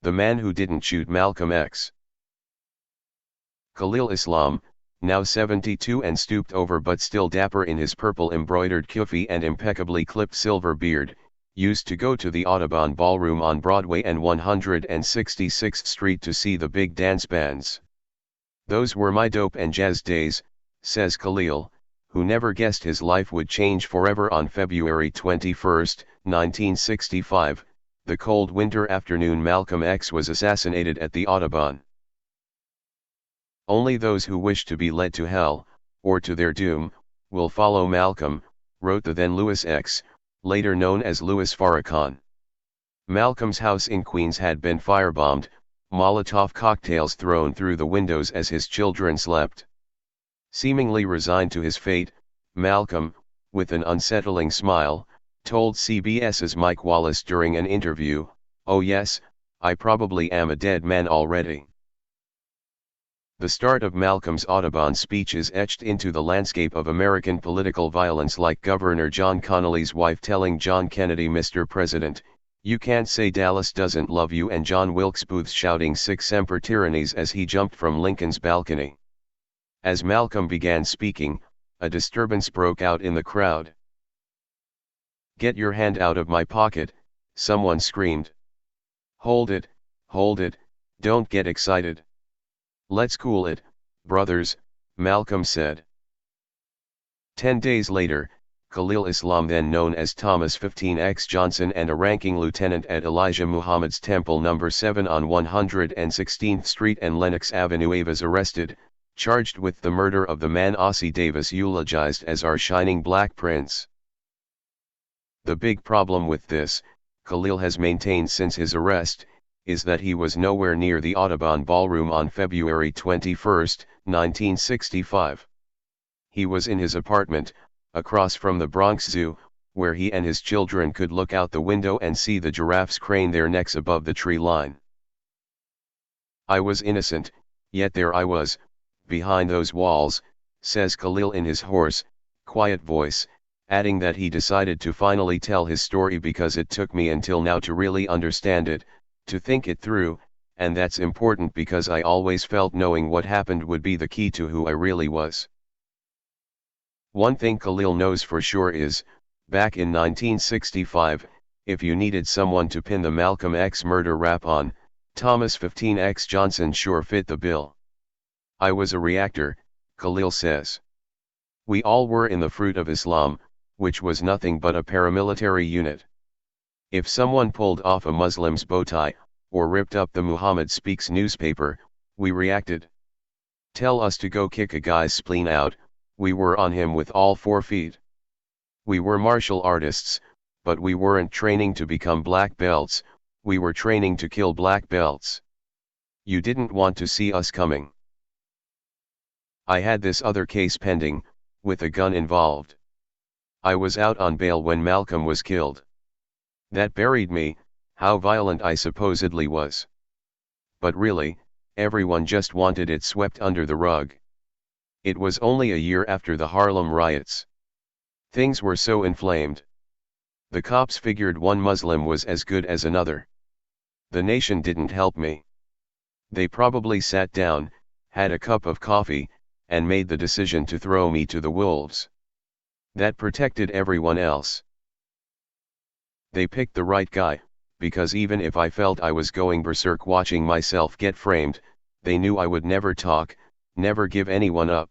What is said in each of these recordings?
The man who didn't shoot Malcolm X. Khalil Islam, now 72 and stooped over but still dapper in his purple embroidered kufi and impeccably clipped silver beard, used to go to the Audubon Ballroom on Broadway and 166th Street to see the big dance bands. Those were my dope and jazz days, says Khalil, who never guessed his life would change forever on February 21, 1965, the cold winter afternoon Malcolm X was assassinated at the Audubon. Only those who wish to be led to hell, or to their doom, will follow Malcolm, wrote the then Louis X, later known as Louis Farrakhan. Malcolm's house in Queens had been firebombed, Molotov cocktails thrown through the windows as his children slept. Seemingly resigned to his fate, Malcolm, with an unsettling smile, told CBS's Mike Wallace during an interview, "Oh yes, I probably am a dead man already." The start of Malcolm's Audubon speech is etched into the landscape of American political violence, like Governor John Connally's wife telling John Kennedy, "Mr. President, you can't say Dallas doesn't love you," and John Wilkes Booth shouting "Sic Semper Tyrannis" as he jumped from Lincoln's balcony. As Malcolm began speaking, a disturbance broke out in the crowd. "Get your hand out of my pocket," someone screamed. Hold it, don't get excited. Let's cool it, brothers," Malcolm said. 10 days later, Khalil Islam, then known as Thomas 15X Johnson and a ranking lieutenant at Elijah Muhammad's Temple No. 7 on 116th Street and Lenox Avenue, was arrested, charged with the murder of the man Ossie Davis eulogized as our shining black prince. The big problem with this, Khalil has maintained since his arrest, is that he was nowhere near the Audubon Ballroom on February 21, 1965. He was in his apartment, across from the Bronx Zoo, where he and his children could look out the window and see the giraffes crane their necks above the tree line. "I was innocent, yet there I was, behind those walls," says Khalil in his hoarse, quiet voice, adding that he decided to finally tell his story because it took me until now to really understand it, to think it through, and that's important because I always felt knowing what happened would be the key to who I really was. One thing Khalil knows for sure is, back in 1965, if you needed someone to pin the Malcolm X murder rap on, Thomas 15X Johnson sure fit the bill. "I was a reactor," Khalil says. "We all were in the Fruit of Islam, which was nothing but a paramilitary unit. If someone pulled off a Muslim's bow tie, or ripped up the Muhammad Speaks newspaper, we reacted. Tell us to go kick a guy's spleen out, we were on him with all 4 feet. We were martial artists, but we weren't training to become black belts, we were training to kill black belts. You didn't want to see us coming. I had this other case pending, with a gun involved. I was out on bail when Malcolm was killed. That buried me, how violent I supposedly was. But really, everyone just wanted it swept under the rug. It was only a year after the Harlem riots. Things were so inflamed. The cops figured one Muslim was as good as another. The nation didn't help me. They probably sat down, had a cup of coffee, and made the decision to throw me to the wolves. That protected everyone else. They picked the right guy, because even if I felt I was going berserk watching myself get framed, they knew I would never talk, never give anyone up.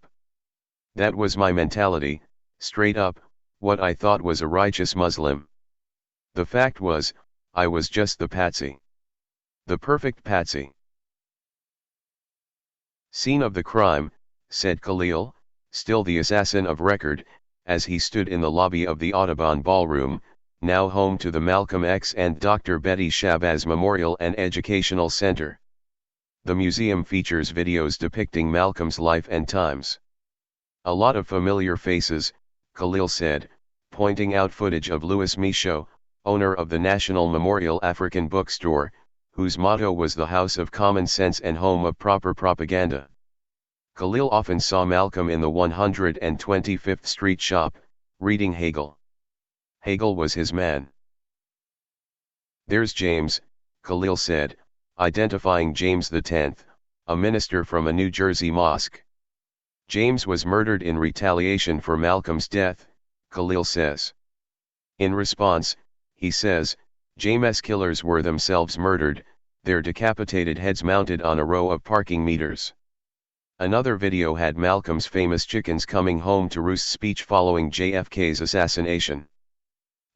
That was my mentality, straight up, what I thought was a righteous Muslim. The fact was, I was just the patsy. The perfect patsy." "Scene of the crime," said Khalil, still the assassin of record, as he stood in the lobby of the Audubon Ballroom, now home to the Malcolm X and Dr. Betty Shabazz Memorial and Educational Center. The museum features videos depicting Malcolm's life and times. "A lot of familiar faces," Khalil said, pointing out footage of Louis Michaud, owner of the National Memorial African Bookstore, whose motto was the House of Common Sense and Home of Proper Propaganda. Khalil often saw Malcolm in the 125th Street shop, reading Hegel. Hegel was his man. "There's James," Khalil said, identifying James X, a minister from a New Jersey mosque. James was murdered in retaliation for Malcolm's death, Khalil says. In response, he says, James' killers were themselves murdered, their decapitated heads mounted on a row of parking meters. Another video had Malcolm's famous chickens coming home to roost speech following JFK's assassination.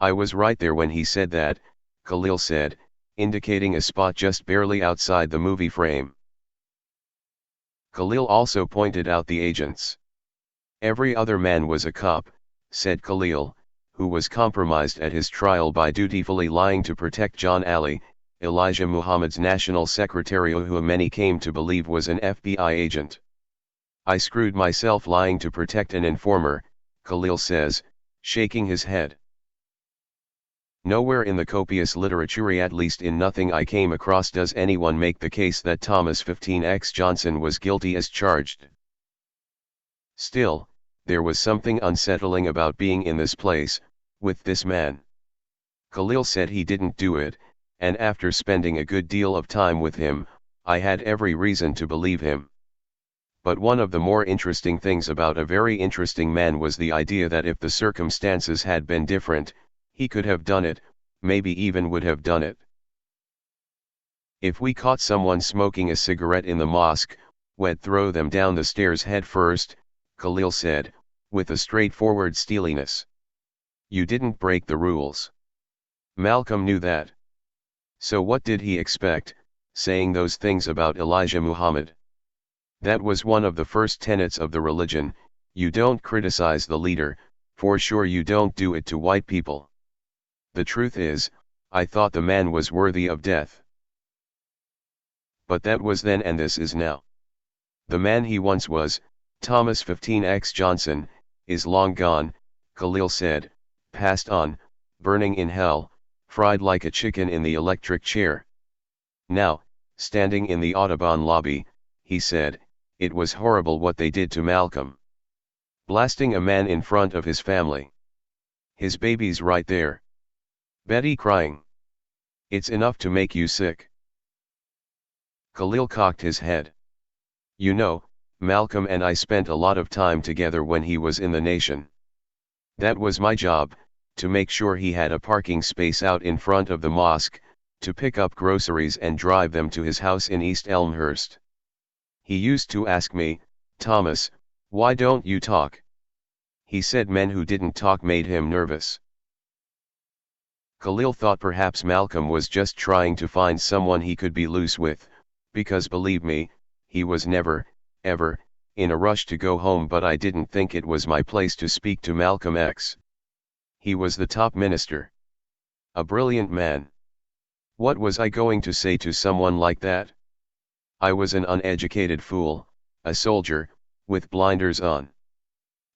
I was right there when he said that, Khalil said, indicating a spot just barely outside the movie frame. Khalil also pointed out the agents. Every other man was a cop, said Khalil, who was compromised at his trial by dutifully lying to protect John Ali, Elijah Muhammad's national secretary who many came to believe was an FBI agent. I screwed myself lying to protect an informer, Khalil says, shaking his head. Nowhere in the copious literature, at least in nothing I came across, does anyone make the case that Thomas 15X Johnson was guilty as charged. Still, there was something unsettling about being in this place, with this man. Khalil said he didn't do it, and after spending a good deal of time with him, I had every reason to believe him. But one of the more interesting things about a very interesting man was the idea that if the circumstances had been different, he could have done it, maybe even would have done it. If we caught someone smoking a cigarette in the mosque, we'd throw them down the stairs head first, Khalil said, with a straightforward steeliness. You didn't break the rules. Malcolm knew that. So what did he expect, saying those things about Elijah Muhammad? That was one of the first tenets of the religion, you don't criticize the leader, for sure you don't do it to white people. The truth is, I thought the man was worthy of death. But that was then and this is now. The man he once was, Thomas 15X Johnson, is long gone, Khalil said, passed on, burning in hell, fried like a chicken in the electric chair. Now, standing in the Audubon lobby, he said, it was horrible what they did to Malcolm. Blasting a man in front of his family. His baby's right there. Betty crying. It's enough to make you sick. Khalil cocked his head. You know, Malcolm and I spent a lot of time together when he was in the nation. That was my job, to make sure he had a parking space out in front of the mosque, to pick up groceries and drive them to his house in East Elmhurst. He used to ask me, Thomas, why don't you talk? He said men who didn't talk made him nervous. Khalil thought perhaps Malcolm was just trying to find someone he could be loose with, because believe me, he was never, ever, in a rush to go home, but I didn't think it was my place to speak to Malcolm X. He was the top minister. A brilliant man. What was I going to say to someone like that? I was an uneducated fool, a soldier, with blinders on.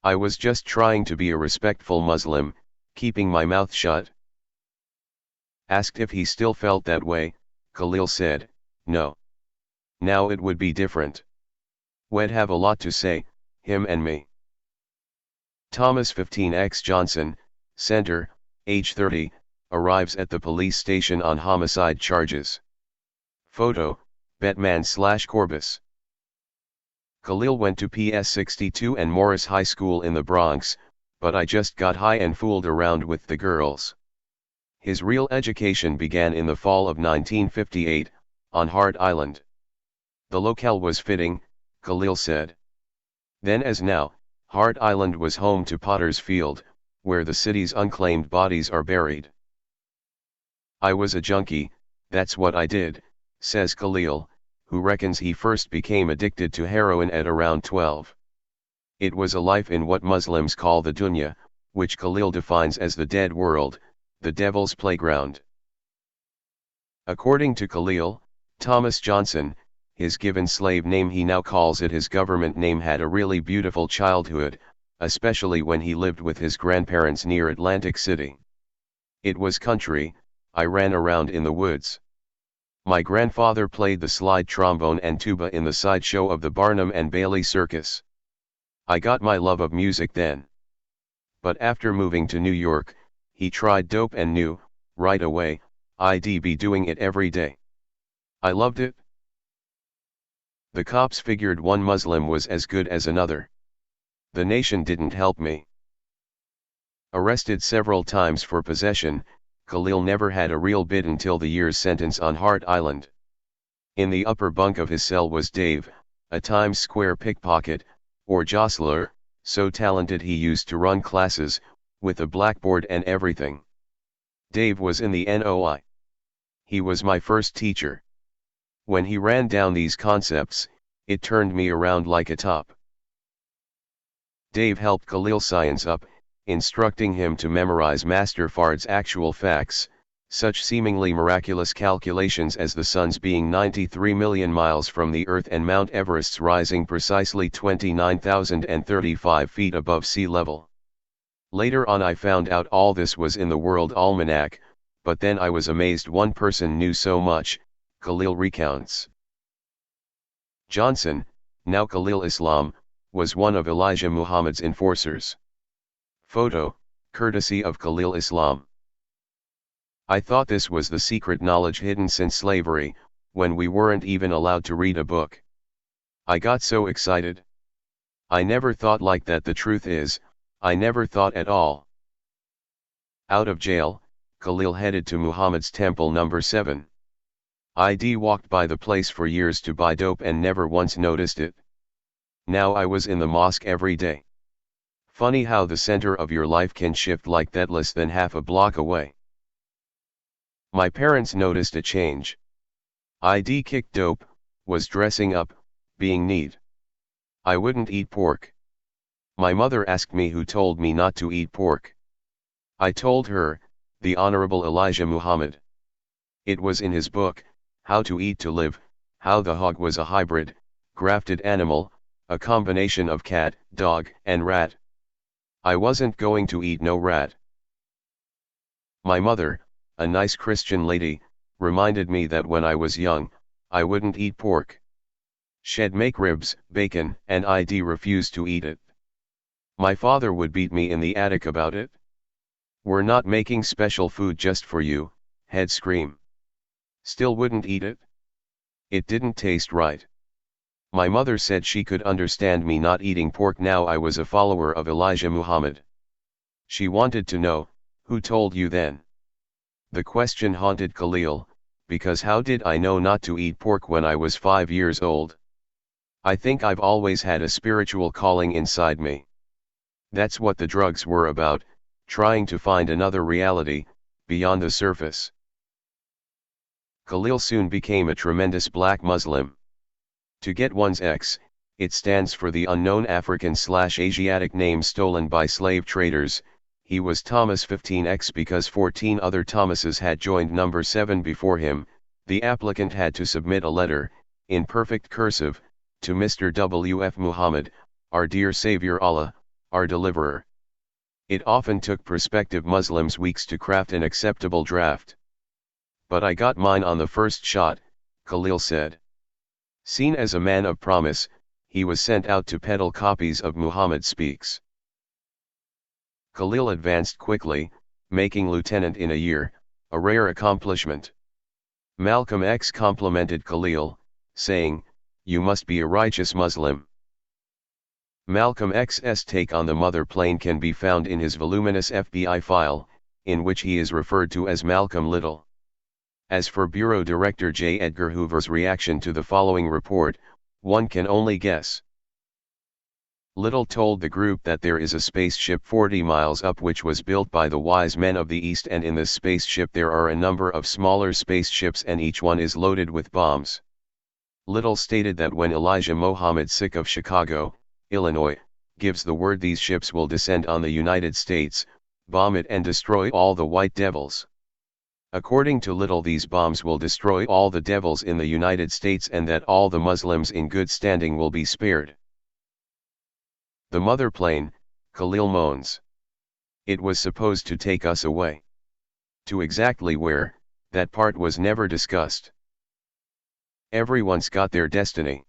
I was just trying to be a respectful Muslim, keeping my mouth shut. Asked if he still felt that way, Khalil said, no. Now it would be different. We'd have a lot to say, him and me. Thomas 15X Johnson, Center, age 30, arrives at the police station on homicide charges. Photo, Bettman/Corbis. Khalil went to PS 62 and Morris High School in the Bronx, but I just got high and fooled around with the girls. His real education began in the fall of 1958, on Hart Island. The locale was fitting, Khalil said. Then as now, Hart Island was home to Potter's Field, where the city's unclaimed bodies are buried. I was a junkie, that's what I did, says Khalil, who reckons he first became addicted to heroin at around 12. It was a life in what Muslims call the dunya, which Khalil defines as the dead world, the devil's playground. According to Khalil, Thomas Johnson, his given slave name he now calls it his government name, had a really beautiful childhood, especially when he lived with his grandparents near Atlantic City. It was country, I ran around in the woods. My grandfather played the slide trombone and tuba in the sideshow of the Barnum and Bailey Circus. I got my love of music then. But after moving to New York, he tried dope and knew, right away, I'd be doing it every day. I loved it. The cops figured one Muslim was as good as another. The nation didn't help me. Arrested several times for possession, Khalil never had a real bid until the year's sentence on Hart Island. In the upper bunk of his cell was Dave, a Times Square pickpocket, or jostler, so talented he used to run classes, with a blackboard and everything. Dave was in the NOI. He was my first teacher. When he ran down these concepts, it turned me around like a top. Dave helped Khalil science up, instructing him to memorize Master Fard's actual facts, such seemingly miraculous calculations as the sun's being 93 million miles from the Earth and Mount Everest's rising precisely 29,035 feet above sea level. Later on I found out all this was in the World Almanac, but then I was amazed one person knew so much, Khalil recounts. Johnson, now Khalil Islam, was one of Elijah Muhammad's enforcers. Photo, courtesy of Khalil Islam. I thought this was the secret knowledge hidden since slavery, when we weren't even allowed to read a book. I got so excited. I never thought like that. The truth is, I never thought at all. Out of jail, Khalil headed to Muhammad's temple number 7. I'd walked by the place for years to buy dope and never once noticed it. Now I was in the mosque every day. Funny how the center of your life can shift like that less than half a block away. My parents noticed a change. I'd kicked dope, was dressing up, being neat. I wouldn't eat pork. My mother asked me who told me not to eat pork. I told her, the Honorable Elijah Muhammad. It was in his book, How to Eat to Live, how the hog was a hybrid, grafted animal, a combination of cat, dog, and rat. I wasn't going to eat no rat. My mother, a nice Christian lady, reminded me that when I was young, I wouldn't eat pork. She'd make ribs, bacon, and I'd refuse to eat it. My father would beat me in the attic about it. We're not making special food just for you, he'd scream. Still wouldn't eat it. It didn't taste right. My mother said she could understand me not eating pork now I was a follower of Elijah Muhammad. She wanted to know, who told you then? The question haunted Khalil, because how did I know not to eat pork when I was 5 years old? I think I've always had a spiritual calling inside me. That's what the drugs were about, trying to find another reality, beyond the surface. Khalil soon became a tremendous black Muslim. To get one's X, it stands for the unknown African/Asiatic name stolen by slave traders. He was Thomas 15X because 14 other Thomases had joined number 7 before him. The applicant had to submit a letter, in perfect cursive, to Mr. W.F. Muhammad, our dear Savior Allah, our deliverer. It often took prospective Muslims weeks to craft an acceptable draft. But I got mine on the first shot, Khalil said. Seen as a man of promise, he was sent out to peddle copies of Muhammad Speaks. Khalil advanced quickly, making lieutenant in a year, a rare accomplishment. Malcolm X complimented Khalil, saying, "You must be a righteous Muslim." Malcolm X's take on the mother plane can be found in his voluminous FBI file, in which he is referred to as Malcolm Little. As for Bureau Director J. Edgar Hoover's reaction to the following report, one can only guess. Little told the group that there is a spaceship 40 miles up which was built by the wise men of the East, and in this spaceship there are a number of smaller spaceships and each one is loaded with bombs. Little stated that when Elijah Muhammad, sick of Chicago, Illinois, gives the word, these ships will descend on the United States, bomb it and destroy all the white devils. According to Little, these bombs will destroy all the devils in the United States and that all the Muslims in good standing will be spared. The mother plane, Khalil moans. It was supposed to take us away. To exactly where, that part was never discussed. Everyone's got their destiny.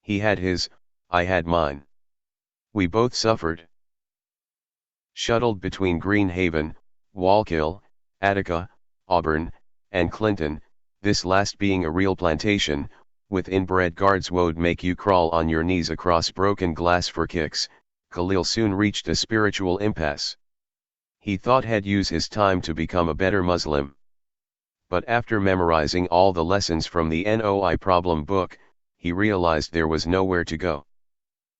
He had his, I had mine. We both suffered. Shuttled between Green Haven, Wallkill, Attica, Auburn, and Clinton, this last being a real plantation, with inbred guards would make you crawl on your knees across broken glass for kicks. Khalil soon reached a spiritual impasse. He thought he'd use his time to become a better Muslim. But after memorizing all the lessons from the NOI problem book, he realized there was nowhere to go.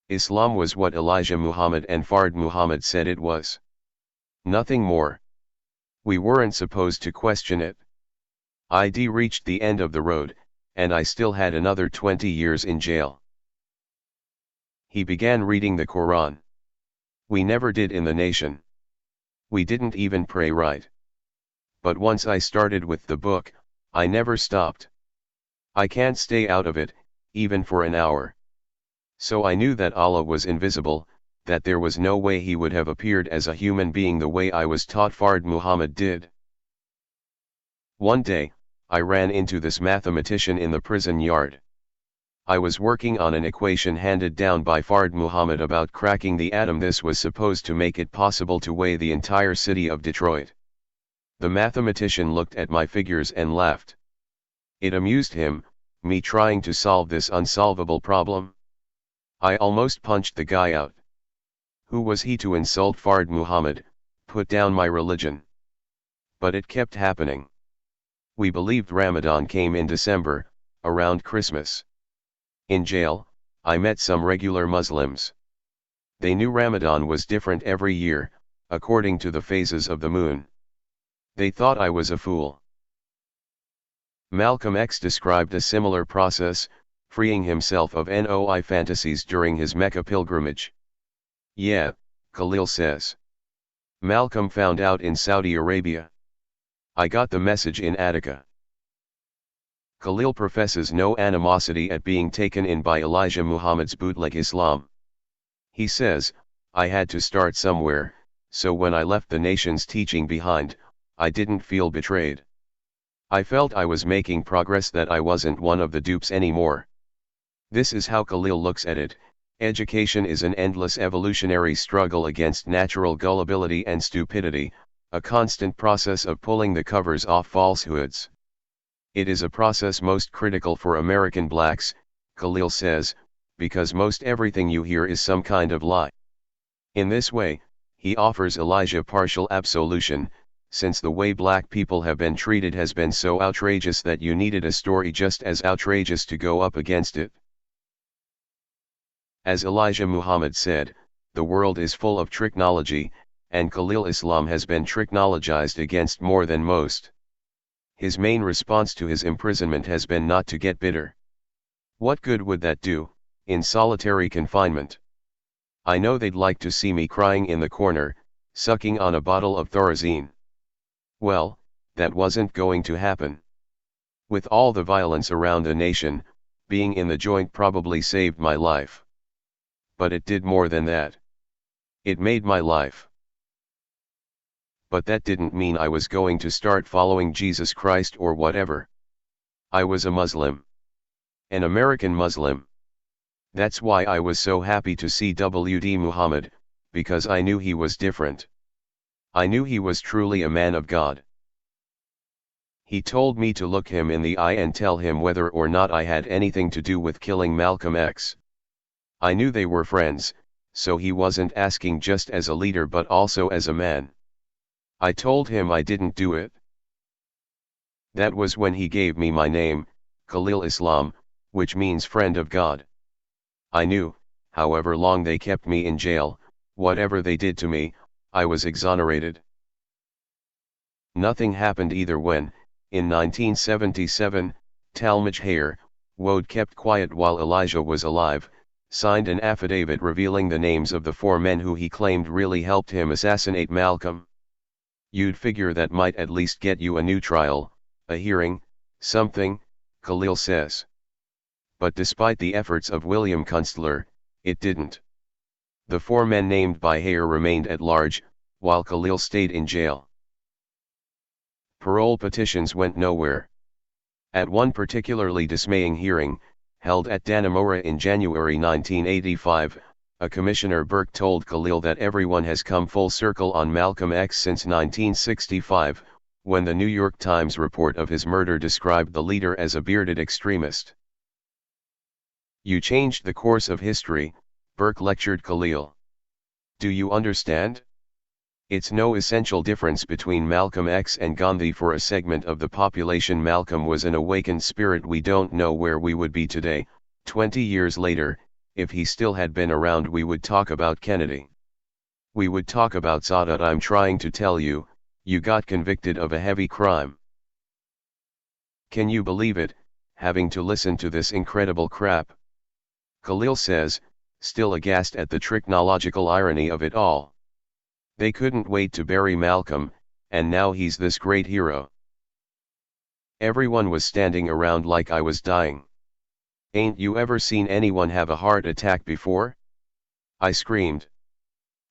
Islam was what Elijah Muhammad and Fard Muhammad said it was. Nothing more. We weren't supposed to question it. I'd reached the end of the road, and I still had another 20 years in jail. He began reading the Quran. We never did in the nation. We didn't even pray right. But once I started with the book, I never stopped. I can't stay out of it, even for an hour. So I knew that Allah was invisible, that there was no way he would have appeared as a human being the way I was taught Fard Muhammad did. One day, I ran into this mathematician in the prison yard. I was working on an equation handed down by Fard Muhammad about cracking the atom. This was supposed to make it possible to weigh the entire city of Detroit. The mathematician looked at my figures and laughed. It amused him, me trying to solve this unsolvable problem. I almost punched the guy out. Who was he to insult Fard Muhammad, put down my religion? But it kept happening. We believed Ramadan came in December, around Christmas. In jail, I met some regular Muslims. They knew Ramadan was different every year, according to the phases of the moon. They thought I was a fool. Malcolm X described a similar process, freeing himself of NOI fantasies during his Mecca pilgrimage. Yeah, Khalil says. Malcolm found out in Saudi Arabia. I got the message in Attica. Khalil professes no animosity at being taken in by Elijah Muhammad's bootleg Islam. He says, I had to start somewhere, so when I left the nation's teaching behind, I didn't feel betrayed. I felt I was making progress, that I wasn't one of the dupes anymore. This is how Khalil looks at it. Education is an endless evolutionary struggle against natural gullibility and stupidity, a constant process of pulling the covers off falsehoods. It is a process most critical for American blacks, Khalil says, because most everything you hear is some kind of lie. In this way, he offers Elijah partial absolution, since the way black people have been treated has been so outrageous that you needed a story just as outrageous to go up against it. As Elijah Muhammad said, the world is full of tricknology, and Khalil Islam has been tricknologized against more than most. His main response to his imprisonment has been not to get bitter. What good would that do, in solitary confinement? I know they'd like to see me crying in the corner, sucking on a bottle of Thorazine. Well, that wasn't going to happen. With all the violence around the nation, being in the joint probably saved my life. But it did more than that. It made my life. But that didn't mean I was going to start following Jesus Christ or whatever. I was a Muslim. An American Muslim. That's why I was so happy to see W.D. Muhammad, because I knew he was different. I knew he was truly a man of God. He told me to look him in the eye and tell him whether or not I had anything to do with killing Malcolm X. I knew they were friends, so he wasn't asking just as a leader but also as a man. I told him I didn't do it. That was when he gave me my name, Khalil Islam, which means friend of God. I knew, however long they kept me in jail, whatever they did to me, I was exonerated. Nothing happened either when, in 1977, Talmadge Hayer, Wode kept quiet while Elijah was alive, signed an affidavit revealing the names of the 4 men who he claimed really helped him assassinate Malcolm. You'd figure that might at least get you a new trial, a hearing, something, Khalil says. But despite the efforts of William Kunstler, it didn't. The 4 men named by Hayer remained at large, while Khalil stayed in jail. Parole petitions went nowhere. At one particularly dismaying hearing, held at Dannemora in January 1985, a Commissioner Burke told Khalil that everyone has come full circle on Malcolm X since 1965, when the New York Times report of his murder described the leader as a bearded extremist. "You changed the course of history," Burke lectured Khalil. "Do you understand? It's no essential difference between Malcolm X and Gandhi. For a segment of the population, Malcolm was an awakened spirit. We don't know where we would be today, 20 years later, if he still had been around. We would talk about Kennedy. We would talk about Sadat. I'm trying to tell you, you got convicted of a heavy crime. Can you believe it, having to listen to this incredible crap?" Khalil says, still aghast at the technological irony of it all. They couldn't wait to bury Malcolm, and now he's this great hero. Everyone was standing around like I was dying. "Ain't you ever seen anyone have a heart attack before?" I screamed.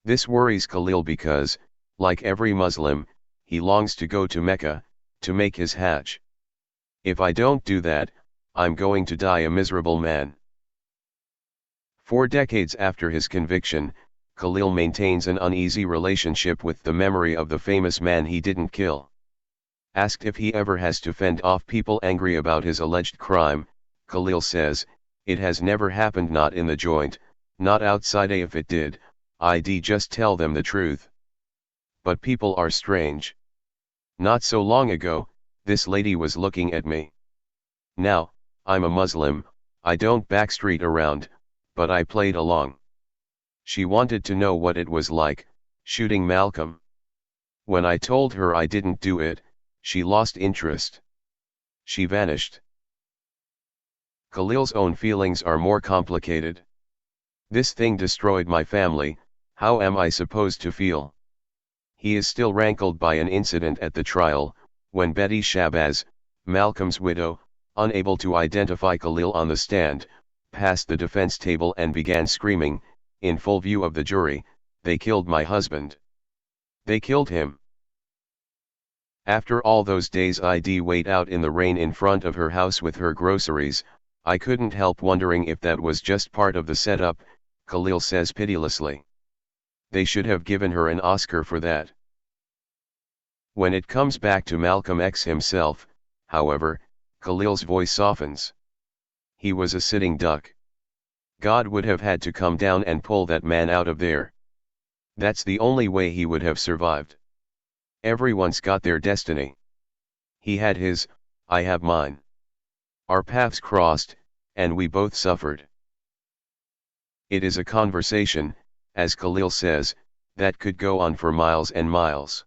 This worries Khalil because, like every Muslim, he longs to go to Mecca, to make his Hajj. "If I don't do that, I'm going to die a miserable man." 4 decades after his conviction, Khalil maintains an uneasy relationship with the memory of the famous man he didn't kill. Asked if he ever has to fend off people angry about his alleged crime, Khalil says, "It has never happened, not in the joint, not outside. If it did, I'd just tell them the truth. But people are strange. Not so long ago, this lady was looking at me. Now, I'm a Muslim, I don't backstreet around, but I played along. She wanted to know what it was like, shooting Malcolm. When I told her I didn't do it, she lost interest. She vanished." Khalil's own feelings are more complicated. "This thing destroyed my family, how am I supposed to feel?" He is still rankled by an incident at the trial, when Betty Shabazz, Malcolm's widow, unable to identify Khalil on the stand, passed the defense table and began screaming, in full view of the jury, "They killed my husband. They killed him." After all those days I'd wait out in the rain in front of her house with her groceries. I couldn't help wondering if that was just part of the setup, Khalil says pitilessly. They should have given her an Oscar for that. When it comes back to Malcolm X himself, however, Khalil's voice softens. He was a sitting duck. God would have had to come down and pull that man out of there. That's the only way he would have survived. Everyone's got their destiny. He had his, I have mine. Our paths crossed, and we both suffered. It is a conversation, as Khalil says, that could go on for miles and miles.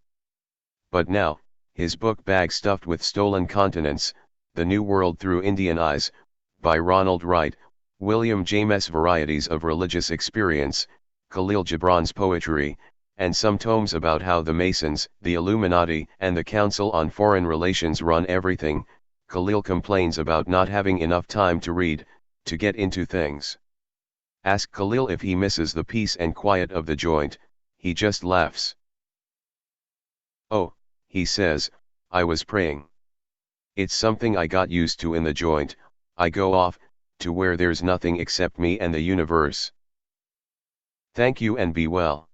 But now, his book Bag Stuffed with Stolen Continents, The New World Through Indian Eyes, by Ronald Wright, William James Varieties of Religious Experience, Khalil Gibran's poetry, and some tomes about how the Masons, the Illuminati, and the Council on Foreign Relations run everything. Khalil complains about not having enough time to read, to get into things. Ask Khalil if he misses the peace and quiet of the joint, he just laughs. "Oh," he says, "I was praying. It's something I got used to in the joint. I go off, to where there's nothing except me and the universe." Thank you and be well.